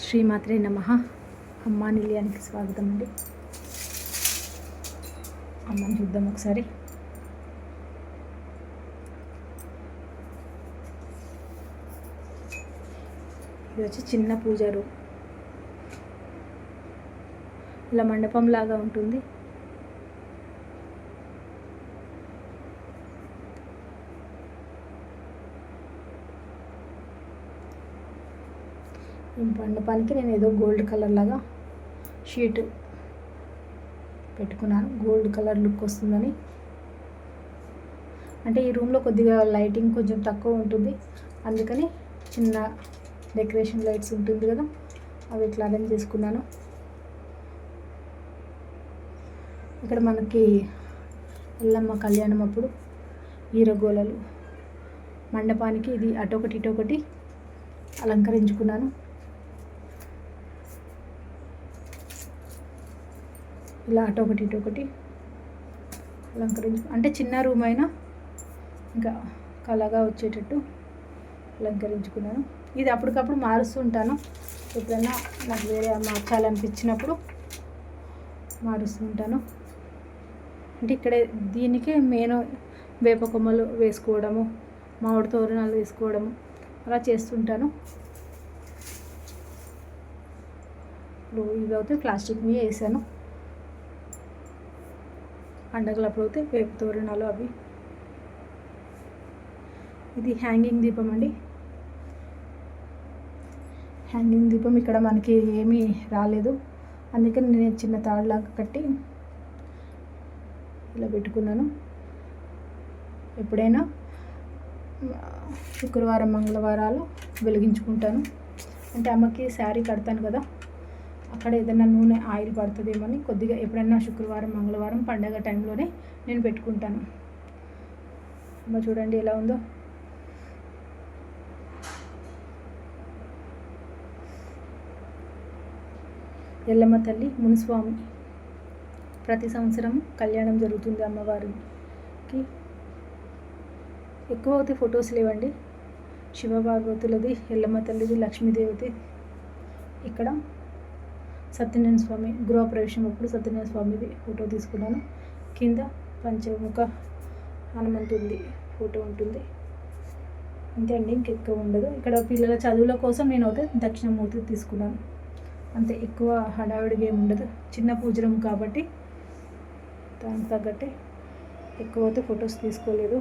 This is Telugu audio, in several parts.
శ్రీమాత్రే నమః. అమ్మా నిలయానికి స్వాగతం అండి. అమ్మని చూద్దాం ఒకసారి. ఇది వచ్చి చిన్న పూజ రూమ్, ఇలా మండపం లాగా ఉంటుంది. ఈ మండపానికి నేను ఏదో గోల్డ్ కలర్ లాగా షీట్ పెట్టుకున్నాను, గోల్డ్ కలర్ లుక్ వస్తుందని. అంటే ఈ రూమ్లో కొద్దిగా లైటింగ్ కొంచెం తక్కువ ఉంటుంది, అందుకని చిన్న డెకరేషన్ లైట్స్ ఉంటుంది కదా, అవి ఇట్లా అరేంజ్ చేసుకున్నాను. ఇక్కడ మనకి ఎల్లమ్మ కళ్యాణం అప్పుడు ఈరగోలలు, మండపానికి ఇది అటొకటి ఇటొకటి అలంకరించుకున్నాను. ఇలా అటొకటి ఇటొకటి అంటే చిన్న రూమ్ అయినా ఇంకా కళగా వచ్చేటట్టు అలంకరించుకున్నాను. ఇది అప్పటికప్పుడు మారుస్తూ ఉంటాను, ఎప్పుడైనా నాకు వేరే మార్చాలనిపించినప్పుడు మారుస్తూ ఉంటాను. అంటే ఇక్కడ దీనికి నేను వేప కొమ్మలు వేసుకోవడము, మామిడి తోరణాలు వేసుకోవడము అలా చేస్తుంటాను. ఇప్పుడు ఇవి అయితే ప్లాస్టిక్ మీద వేసాను, పండగలప్పుడు అయితే వేప తోరణాలు అవి. ఇది హ్యాంగింగ్ దీపం అండి. హ్యాంగింగ్ దీపం ఇక్కడ మనకి ఏమీ రాలేదు, అందుకని నేను చిన్న తాడులాగా కట్టి ఇలా పెట్టుకున్నాను. ఎప్పుడైనా శుక్రవారం మంగళవారాలు వెలిగించుకుంటాను. అంటే అమ్మకి శారీ కడతాను కదా, అక్కడ ఏదైనా నూనె ఆయిల్ పడుతుందేమని కొద్దిగా ఎప్పుడైనా శుక్రవారం మంగళవారం పండగ టైంలోనే నేను పెట్టుకుంటాను. అమ్మ చూడండి ఎలా ఉందో. ఎల్లమ్మ తల్లి మునిస్వామి ప్రతి సంవత్సరం కళ్యాణం జరుగుతుంది అమ్మవారికి. ఎక్కువ అయితే ఫొటోస్ లేవండి, శివపార్వతులది, ఎల్లమ్మ తల్లిది, లక్ష్మీదేవిది. ఇక్కడ సత్యనారాయణ స్వామి గృహప్రవేశం అప్పుడు సత్యనారాయణ స్వామిది ఫోటో తీసుకున్నాను. కింద పంచముఖ హనుమంతుడి ఫోటో ఉంటుంది. అంతే అండి, ఇంకెక్కువ ఉండదు. ఇక్కడ పిల్లల చదువుల కోసం నేను అయితే దక్షిణమూర్తి తీసుకున్నాను, అంతే. ఎక్కువ హడావిడిగా ఏమి ఉండదు, చిన్న పూజరం కాబట్టి దానికి తగ్గట్టే ఎక్కువ అయితే ఫొటోస్ తీసుకోలేదు.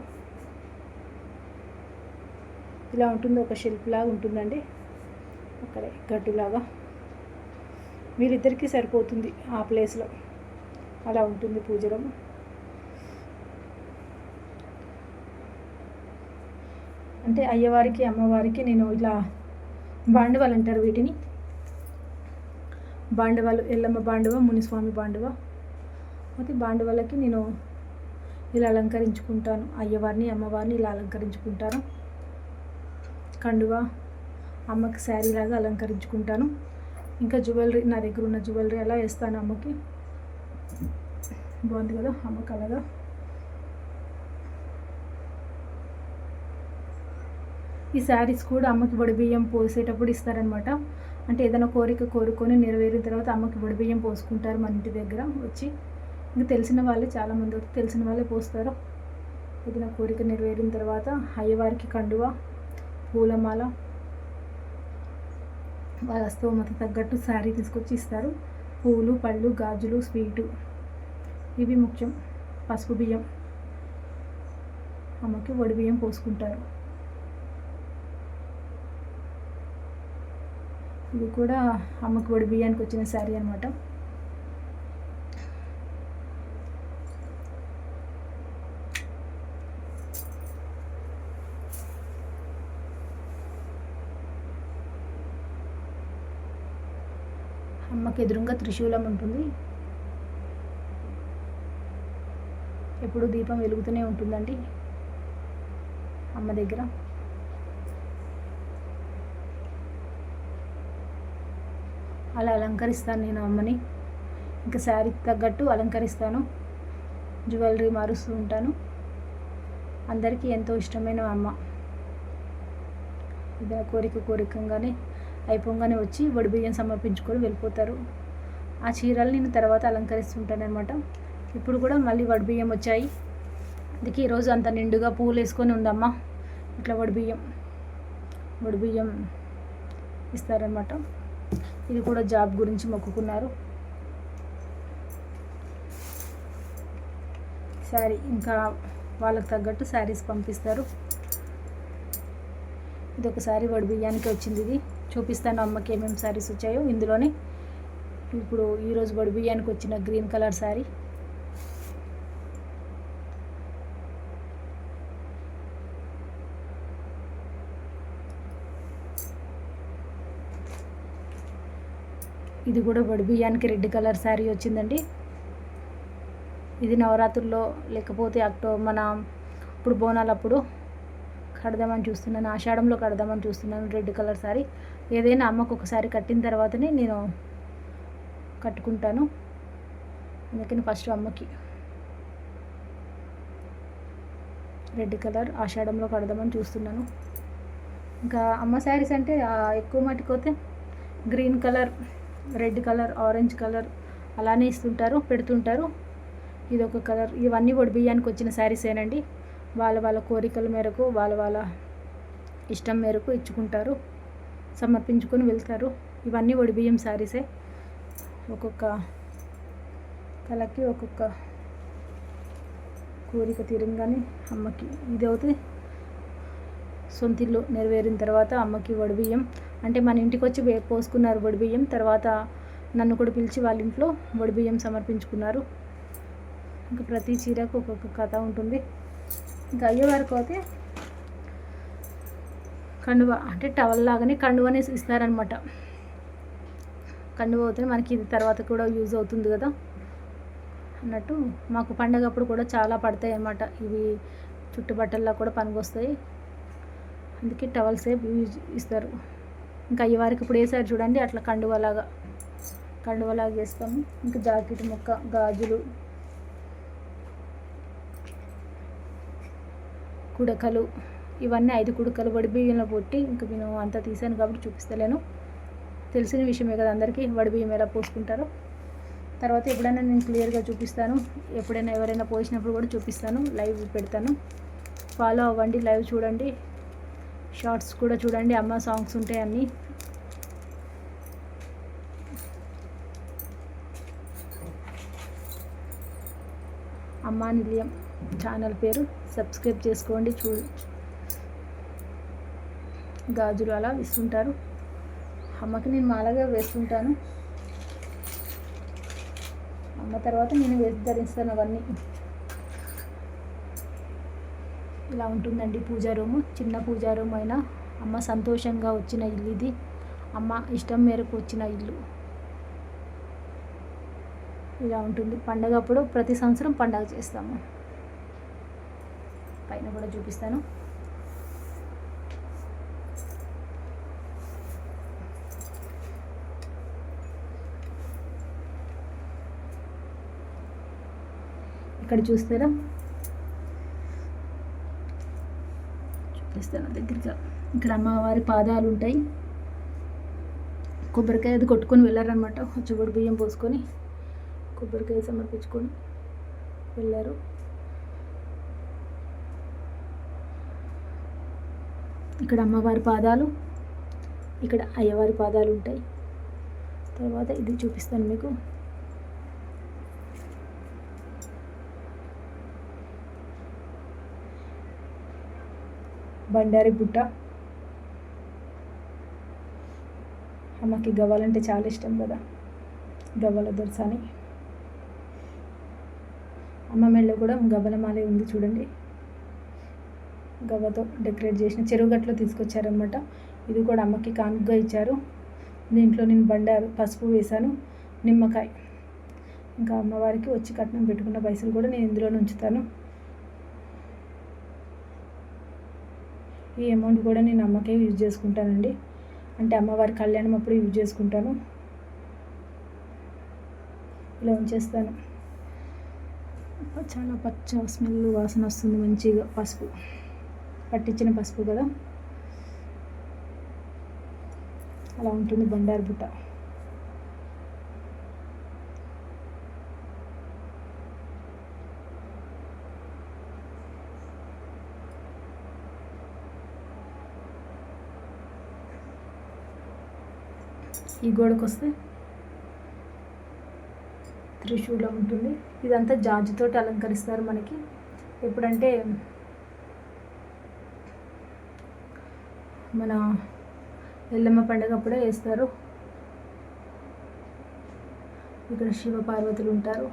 ఇలా ఉంటుంది, ఒక షెల్ఫ్ లాగా ఉంటుందండి అక్కడే గట్టులాగా. వీరిద్దరికీ సరిపోతుంది ఆ ప్లేస్లో, అలా ఉంటుంది పూజరం. అంటే అయ్యవారికి అమ్మవారికి నేను ఇలా బాండవాలు అంటారు వీటిని, బాండవాలు, ఎల్లమ్మ బాండవ, మునిస్వామి బాండవ. అయితే బాండవాళ్ళకి నేను ఇలా అలంకరించుకుంటాను, అయ్యవారిని అమ్మవారిని ఇలా అలంకరించుకుంటాను. కండువ అమ్మకి శారీ లాగా అలంకరించుకుంటాను. ఇంకా జ్యువెలరీ, నా దగ్గర ఉన్న జ్యువెలరీ అలా వేస్తాను అమ్మకి. బాగుంది కదా అమ్మకి అలాగా. ఈ శారీస్ కూడా అమ్మకి వడిబియ్యం పోసేటప్పుడు ఇస్తారనమాట. అంటే ఏదైనా కోరిక కోరుకొని నెరవేరిన తర్వాత అమ్మకి వడిబియ్యం పోసుకుంటారు మన ఇంటి దగ్గర వచ్చి. ఇంకా తెలిసిన వాళ్ళే, చాలామంది తెలిసిన వాళ్ళే పోస్తారు. ఏదైనా కోరిక నెరవేరిన తర్వాత అయ్యవారికి కండువ, పూలమాల, వాళ్ళ స్తోమత తగ్గట్టు శారీ తీసుకొచ్చి ఇస్తారు. పూలు, పళ్ళు, గాజులు, స్వీటు, ఇవి ముఖ్యం. పసుపు బియ్యం, అమ్మకి వడి బియ్యం పోసుకుంటారు. ఇది కూడా అమ్మకి వడి బియ్యానికి వచ్చిన శారీ అనమాట. అమ్మకి ఎదురుగా త్రిశూలం ఉంటుంది, ఎప్పుడు దీపం వెలుగుతూనే ఉంటుందండి అమ్మ దగ్గర. అలా అలంకరిస్తాను నేను అమ్మని. ఇంకా శారీకి తగ్గట్టు అలంకరిస్తాను, జ్యువెలరీ మారుస్తూ ఉంటాను. అందరికీ ఎంతో ఇష్టమైన అమ్మ. ఏదైనా కోరికంగానే అయిపోగానే వచ్చి వడిబియ్యం సమర్పించుకొని వెళ్ళిపోతారు. ఆ చీరలు నేను తర్వాత అలంకరిస్తుంటాను అనమాట. ఇప్పుడు కూడా మళ్ళీ వడిబియ్యం వచ్చాయి. అందుకే ఈరోజు అంత నిండుగా పూలు వేసుకొని ఉందమ్మా. ఇట్లా వడిబియ్యం ఇస్తారనమాట. ఇది కూడా జాబ్ గురించి మొక్కుకున్నారు. శారీ ఇంకా వాళ్ళకి తగ్గట్టు శారీస్ పంపిస్తారు. ఇది ఒక శారీ వడిబియ్యానికి వచ్చింది. ఇది చూపిస్తాను అమ్మకి ఏమేమి శారీస్ వచ్చాయో ఇందులోనే. ఇప్పుడు ఈరోజు వడిబియ్యానికి వచ్చిన గ్రీన్ కలర్ శారీ. ఇది కూడా వడిబియ్యానికి రెడ్ కలర్ శారీ వచ్చిందండి. ఇది నవరాత్రుల్లో లేకపోతే మన ఇప్పుడు బోనాలప్పుడు కడదామని చూస్తున్నాను, ఆషాఢంలో కడదామని చూస్తున్నాను రెడ్ కలర్ శారీ. ఏదైనా అమ్మకు ఒకసారి కట్టిన తర్వాతనే నేను కట్టుకుంటాను. అందుకని ఫస్ట్ అమ్మకి రెడ్ కలర్ ఆషాఢంలో కడదామని చూస్తున్నాను. ఇంకా అమ్మ శారీస్ అంటే ఎక్కువ మట్టుకోతే green colour, red colour, orange colour అలానే ఇస్తుంటారు, పెడుతుంటారు. ఇది ఒక కలర్. ఇవన్నీ వడిబియ్యానికి వచ్చిన శారీసేనండి. వాళ్ళ కోరికల మేరకు వాళ్ళ ఇష్టం మేరకు ఇచ్చుకుంటారు, సమర్పించుకొని వెళ్తారు. ఇవన్నీ వడిబియ్యం శారీసే. ఒక్కొక్క కళకి ఒక్కొక్క కోరిక తీరంగానే అమ్మకి ఇది అవుతుంది. సొంతిల్లు నెరవేరిన తర్వాత అమ్మకి వడిబియ్యం అంటే మన ఇంటికి వచ్చి పోసుకున్నారు వడిబియ్యం. తర్వాత నన్ను కూడా పిలిచి వాళ్ళ ఇంట్లో వడిబియ్యం సమర్పించుకున్నారు. ఇంకా ప్రతి చీరకు ఒక్కొక్క కథ ఉంటుంది. ఇంకా అయ్యేవారికి అయితే కండువ అంటే టవల్ లాగానే కండువనే ఇస్తారనమాట. కండువ అవుతుంది మనకి, ఇది తర్వాత కూడా యూజ్ అవుతుంది కదా అన్నట్టు. మాకు పండగప్పుడు కూడా చాలా పడతాయి అన్నమాట. ఇవి చుట్టుబట్టల్లో కూడా పనికొస్తాయి. అందుకే టవల్సే యూజ్ ఇస్తారు. ఇంకా అయ్యేవారికి ఇప్పుడు వేసారు చూడండి, అట్లా కండువలాగా వేస్తాము. ఇంకా జాకెట్ ముక్క, గాజులు, కుడకలు, ఇవన్నీ 5 కుడకలు వడిబియ్యంలో పొట్టి. ఇంకా నేను అంతా తీసాను కాబట్టి చూపిస్తలేను. తెలిసిన విషయమే కదా అందరికీ వడిబియ్యం ఎలా పోసుకుంటారో. తర్వాత ఎప్పుడైనా నేను క్లియర్గా చూపిస్తాను. ఎప్పుడైనా ఎవరైనా పోసినప్పుడు కూడా చూపిస్తాను, లైవ్ పెడతాను. ఫాలో అవ్వండి, లైవ్ చూడండి, షార్ట్స్ కూడా చూడండి. అమ్మ సాంగ్స్ ఉంటాయి అన్నీ. అమ్మా నిలయం ఛానల్ పేరు, సబ్స్క్రైబ్ చేసుకోండి. గాజులు అలా ఇస్తుంటారు అమ్మకి. నేను మాలగా వేస్తుంటాను. అమ్మ తర్వాత నేను ధరిస్తాను అవన్నీ. ఇలా ఉంటుందండి పూజా రూము. చిన్న పూజా రూమ్ అయినా అమ్మ సంతోషంగా వచ్చిన ఇల్లు ఇది. అమ్మ ఇష్టం మేరకు వచ్చిన ఇల్లు ఇలా ఉంటుంది. పండగప్పుడు ప్రతి సంవత్సరం పండగ చేస్తాము. పైన కూడా చూపిస్తాను. ఇక్కడ చూస్తారా, చూపిస్తాను దగ్గరగా. ఇక్కడ అమ్మవారి పాదాలు ఉంటాయి. కొబ్బరికాయ అది కొట్టుకొని వెళ్ళారనమాట. వచ్చి బియ్యం పోసుకొని కొబ్బరికాయ సమర్పించుకొని వెళ్ళారు. ఇక్కడ అమ్మవారి పాదాలు, ఇక్కడ అయ్యవారి పాదాలు ఉంటాయి. తర్వాత ఇది చూపిస్తాను మీకు. బండారి బుట్ట. అమ్మకి గవ్వాలంటే చాలా ఇష్టం కదా, గవ్వల దొరసాని. అమ్మ మెళ్ళలో కూడా గవ్వల మాలే ఉంది చూడండి. గవ్వతో డెకరేట్ చేసిన చెరువుగట్లో తీసుకొచ్చారనమాట. ఇది కూడా అమ్మకి కానుకగా ఇచ్చారు. దీంట్లో నేను బండారు పసుపు వేశాను, నిమ్మకాయ. ఇంకా అమ్మవారికి వచ్చి కట్నం పెట్టుకున్న పైసలు కూడా నేను ఇందులో ఉంచుతాను. ఈ అమౌంట్ కూడా నేను అమ్మకే యూజ్ చేసుకుంటానండి. అంటే అమ్మవారి కళ్యాణం అప్పుడు యూజ్ చేసుకుంటాను. ఇలా ఉంచేస్తాను. చాలా పచ్చ స్మెల్ వాసన వస్తుంది మంచిగా. పసుపు పట్టించిన పసుపు కదా. అలా ఉంటుంది బండారు బుట్ట. ఈ గోడకు వస్తే త్రిశూలం ఉంటుంది. ఇదంతా జాజితోటి అలంకరిస్తారు మనకి. ఎప్పుడంటే మన ఎల్లమ్మ పండుగ అప్పుడే వేస్తారు. ఇక్కడ శివ పార్వతులు ఉంటారు.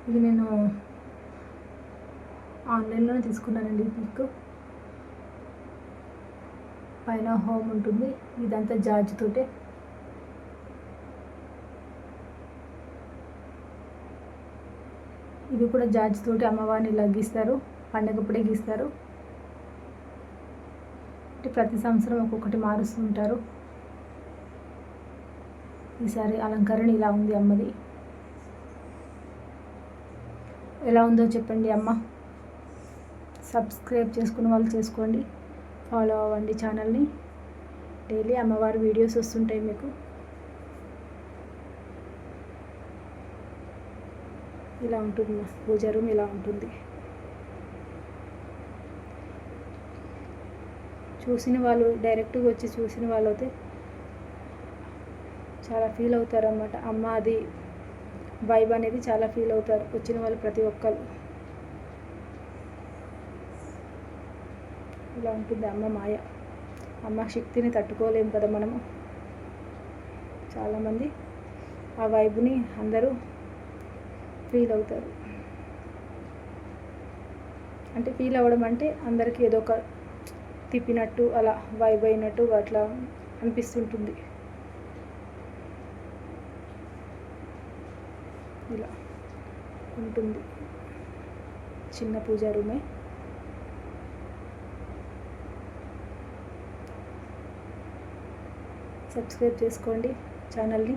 ఇది నేను ఆన్లైన్లోనే తీసుకున్నానండి పిక్. పైన హోమ్ ఉంటుంది. ఇదంతా జాజితోటే. ఇది కూడా జాజితోటి అమ్మవారిని ఇలా గీస్తారు. పండగప్పుడే గీస్తారు. ప్రతి సంవత్సరం ఒక్కొక్కటి మారుస్తూ ఉంటారు. ఈసారి అలంకరణ ఇలా ఉంది అమ్మది. ఎలా ఉందో చెప్పండి అమ్మ. సబ్స్క్రైబ్ చేసుకున్న వాళ్ళు చేసుకోండి, ఫాలో అవ్వండి ఛానల్ని. డైలీ అమ్మవారి వీడియోస్ వస్తుంటాయి మీకు. ఇలా ఉంటుంది పూజ రూమ్, ఇలా ఉంటుంది. చూసిన వాళ్ళు, డైరెక్ట్గా వచ్చి చూసిన వాళ్ళు అయితే చాలా ఫీల్ అవుతారు అన్నమాట. అమ్మ అది వైబ్ అనేది చాలా ఫీల్ అవుతారు వచ్చిన వాళ్ళు ప్రతి ఒక్కరు. ఇలా ఉంటుంది అమ్మ మాయ. అమ్మ శక్తిని తట్టుకోలేము కదా మనము. చాలామంది ఆ వైబ్ని అందరూ ఫీల్ అవుతారు. అంటే ఫీల్ అవ్వడం అంటే అందరికీ ఏదో ఒక తిప్పినట్టు, అలా వైబ్ అయినట్టు అట్లా అనిపిస్తుంటుంది. ఇలా ఉంటుంది చిన్న పూజా రూమే. సబ్స్క్రైబ్ చేసుకోండి ఛానల్ని.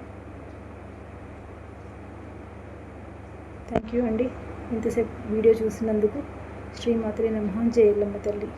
థ్యాంక్ యూ అండి ఇంతసేపు వీడియో చూసినందుకు. శ్రీమాత్రే నమః. జై ఎల్లమ్మ తల్లి.